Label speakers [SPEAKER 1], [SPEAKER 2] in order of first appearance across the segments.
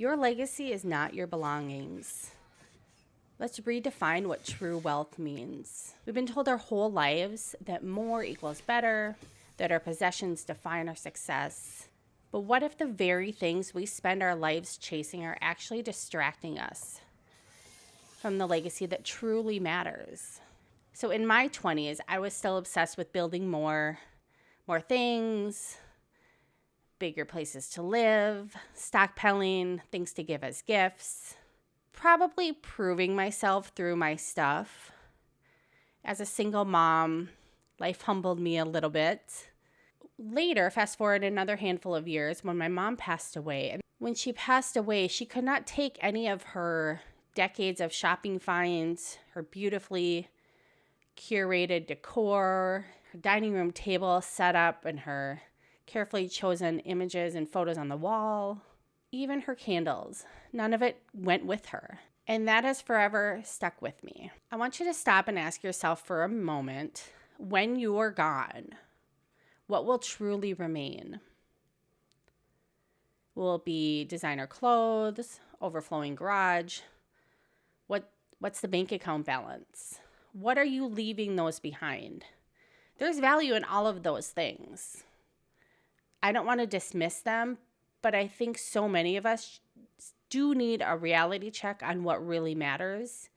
[SPEAKER 1] Your legacy is not your belongings. Let's redefine what true wealth means. We've been told our whole lives that more equals better, that our possessions define our success. But what if the very things we spend our lives chasing are actually distracting us from the legacy that truly matters? So in my 20s, I was still obsessed with building more things, bigger places to live, stockpiling, things to give as gifts, probably proving myself through my stuff. As a single mom, life humbled me a little bit. Later, fast forward another handful of years, when my mom passed away. And when she passed away, she could not take any of her decades of shopping finds, her beautifully curated decor, her dining room table set up, and her carefully chosen images and photos on the wall, even her candles. None of it went with her. And that has forever stuck with me. I want you to stop and ask yourself for a moment, when you are gone, what will truly remain? Will it be designer clothes, overflowing garage? What's the bank account balance? What are you leaving those behind? There's value in all of those things. I don't want to dismiss them, but I think so many of us do need a reality check on what really matters,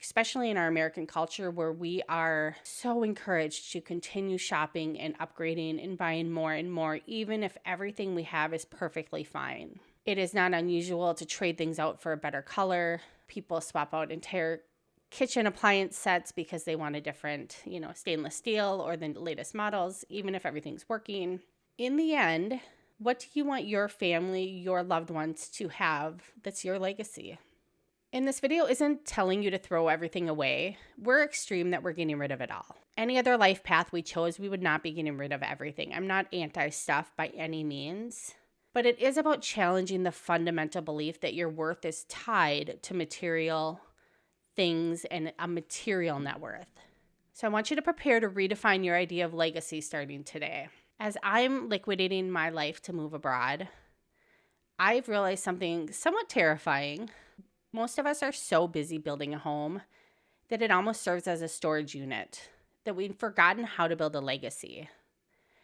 [SPEAKER 1] especially in our American culture where we are so encouraged to continue shopping and upgrading and buying more and more, even if everything we have is perfectly fine. It is not unusual to trade things out for a better color. People swap out entire kitchen appliance sets because they want a different, stainless steel or the latest models, even if everything's working. In the end, what do you want your family, your loved ones to have that's your legacy? And this video isn't telling you to throw everything away. We're extreme that we're getting rid of it all. Any other life path we chose, we would not be getting rid of everything. I'm not anti-stuff by any means. But it is about challenging the fundamental belief that your worth is tied to material things and a material net worth. So I want you to prepare to redefine your idea of legacy starting today. As I'm liquidating my life to move abroad, I've realized something somewhat terrifying. Most of us are so busy building a home that it almost serves as a storage unit, that we've forgotten how to build a legacy.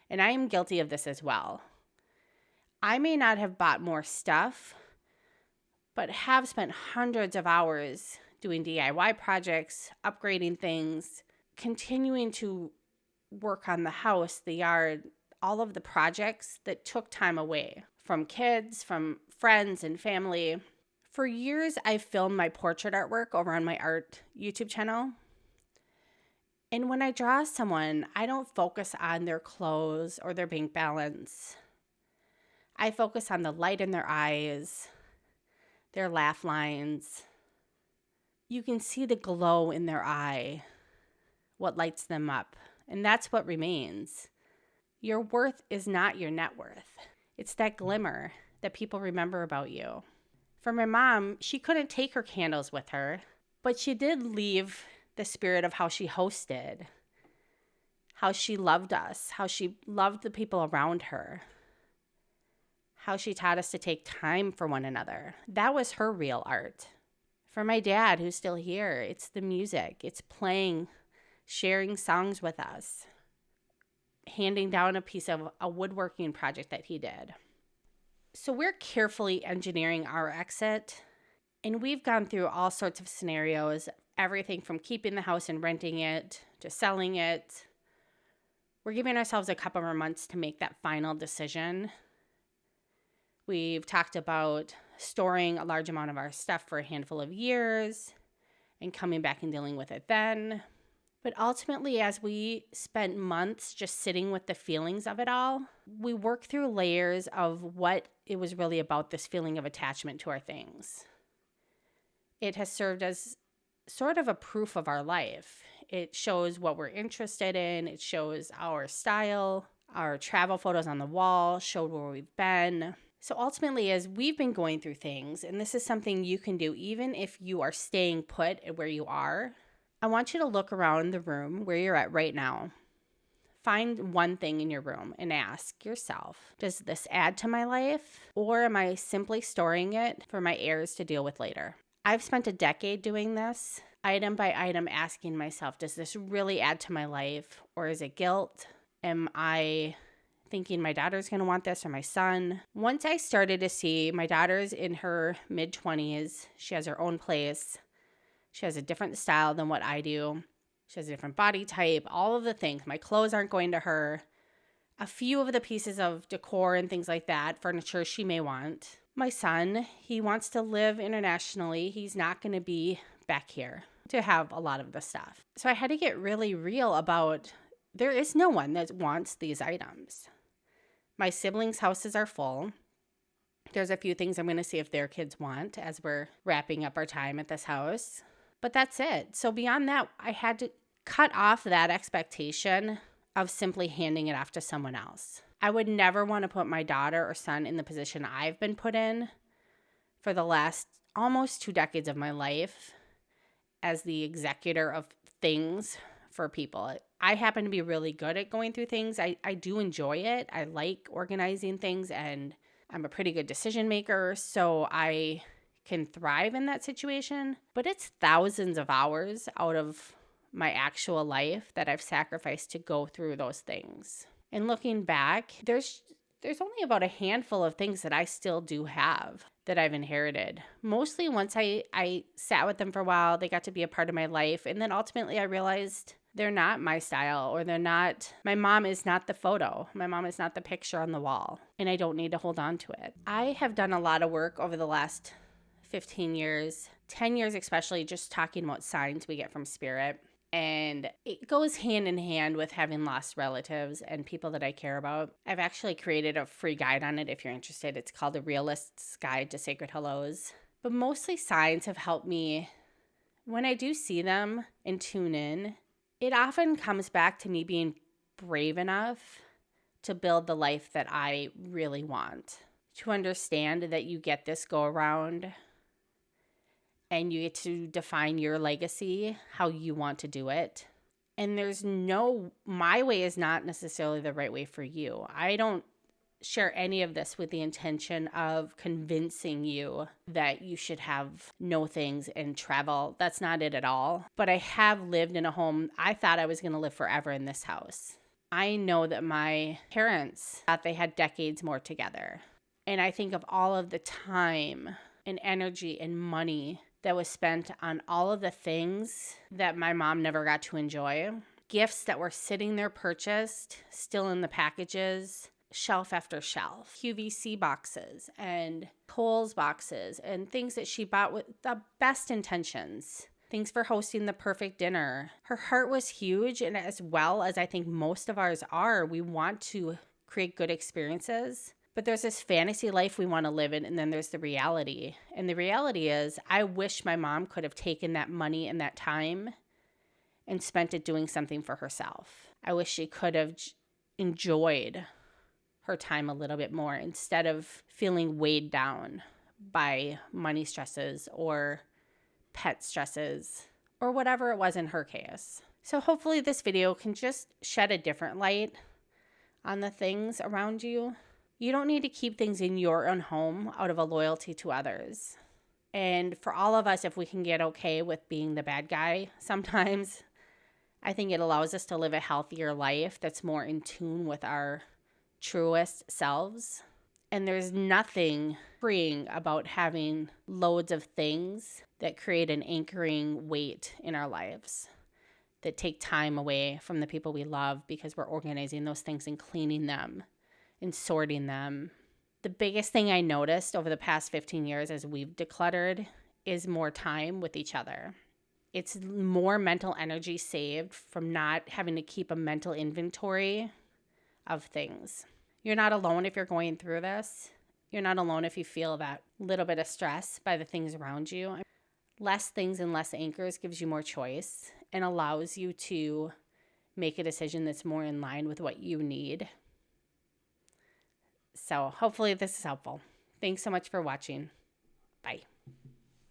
[SPEAKER 1] And I am guilty of this as well. I may not have bought more stuff, but have spent hundreds of hours doing DIY projects, upgrading things, continuing to work on the house, the yard, all of the projects that took time away from kids, from friends and family. For years, I've filmed my portrait artwork over on my art YouTube channel. And when I draw someone, I don't focus on their clothes or their bank balance. I focus on the light in their eyes, their laugh lines. You can see the glow in their eye, what lights them up, and that's what remains. Your worth is not your net worth. It's that glimmer that people remember about you. For my mom, she couldn't take her candles with her, but she did leave the spirit of how she hosted, how she loved us, how she loved the people around her, how she taught us to take time for one another. That was her real art. For my dad, who's still here, it's the music. It's playing, sharing songs with us, handing down a piece of a woodworking project that he did. So we're carefully engineering our exit, and we've gone through all sorts of scenarios, everything from keeping the house and renting it to selling it. We're giving ourselves a couple more months to make that final decision. We've talked about storing a large amount of our stuff for a handful of years and coming back and dealing with it then. But ultimately, as we spent months just sitting with the feelings of it all, we worked through layers of what it was really about, this feeling of attachment to our things. It has served as sort of a proof of our life. It shows what we're interested in. It shows our style. Our travel photos on the wall showed where we've been. So ultimately, as we've been going through things, and this is something you can do even if you are staying put at where you are, I want you to look around the room where you're at right now. Find one thing in your room and ask yourself, does this add to my life, or am I simply storing it for my heirs to deal with later? I've spent a decade doing this, item by item, asking myself, does this really add to my life, or is it guilt? Am I thinking my daughter's going to want this, or my son? Once I started to see my daughter's in her mid-20s, she has her own place, she has a different style than what I do, she has a different body type, all of the things. My clothes aren't going to her. A few of the pieces of decor and things like that, furniture she may want. My son, he wants to live internationally. He's not going to be back here to have a lot of the stuff. So I had to get really real about, there is no one that wants these items. My siblings' houses are full. There's a few things I'm going to see if their kids want as we're wrapping up our time at this house. But that's it. So beyond that, I had to cut off that expectation of simply handing it off to someone else. I would never want to put my daughter or son in the position I've been put in for the last almost 2 decades of my life as the executor of things for people. I happen to be really good at going through things. I do enjoy it. I like organizing things, and I'm a pretty good decision maker, so I can thrive in that situation. But it's thousands of hours out of my actual life that I've sacrificed to go through those things. And looking back, there's only about a handful of things that I still do have that I've inherited. Mostly once I sat with them for a while, they got to be a part of my life. And then ultimately I realized they're not my style, or my mom is not the photo. My mom is not the picture on the wall, and I don't need to hold on to it. I have done a lot of work over the last 15 years, 10 years especially, just talking about signs we get from spirit. And it goes hand in hand with having lost relatives and people that I care about. I've actually created a free guide on it if you're interested. It's called A Realist's Guide to Sacred Hellos. But mostly signs have helped me. When I do see them and tune in, it often comes back to me being brave enough to build the life that I really want. To understand that you get this go around and you get to define your legacy, how you want to do it. And my way is not necessarily the right way for you. I don't share any of this with the intention of convincing you that you should know things and travel. That's not it at all. But I have lived in a home. I thought I was going to live forever in this house. I know that my parents thought they had decades more together. And I think of all of the time and energy and money that was spent on all of the things that my mom never got to enjoy. Gifts that were sitting there purchased, still in the packages, shelf after shelf. QVC boxes and Kohl's boxes and things that she bought with the best intentions. Things for hosting the perfect dinner. Her heart was huge, and as well as I think most of ours are, we want to create good experiences. But there's this fantasy life we want to live in, and then there's the reality. And the reality is, I wish my mom could have taken that money and that time and spent it doing something for herself. I wish she could have enjoyed her time a little bit more instead of feeling weighed down by money stresses or pet stresses or whatever it was in her case. So hopefully this video can just shed a different light on the things around you. You don't need to keep things in your own home out of a loyalty to others. And for all of us, if we can get okay with being the bad guy sometimes, I think it allows us to live a healthier life that's more in tune with our truest selves. And there's nothing freeing about having loads of things that create an anchoring weight in our lives, that take time away from the people we love because we're organizing those things and cleaning them and sorting them. The biggest thing I noticed over the past 15 years as we've decluttered is more time with each other. It's more mental energy saved from not having to keep a mental inventory of things. You're not alone if you're going through this. You're not alone if you feel that little bit of stress by the things around you. Less things and less anchors gives you more choice and allows you to make a decision that's more in line with what you need. So hopefully this is helpful. Thanks so much for watching. Bye.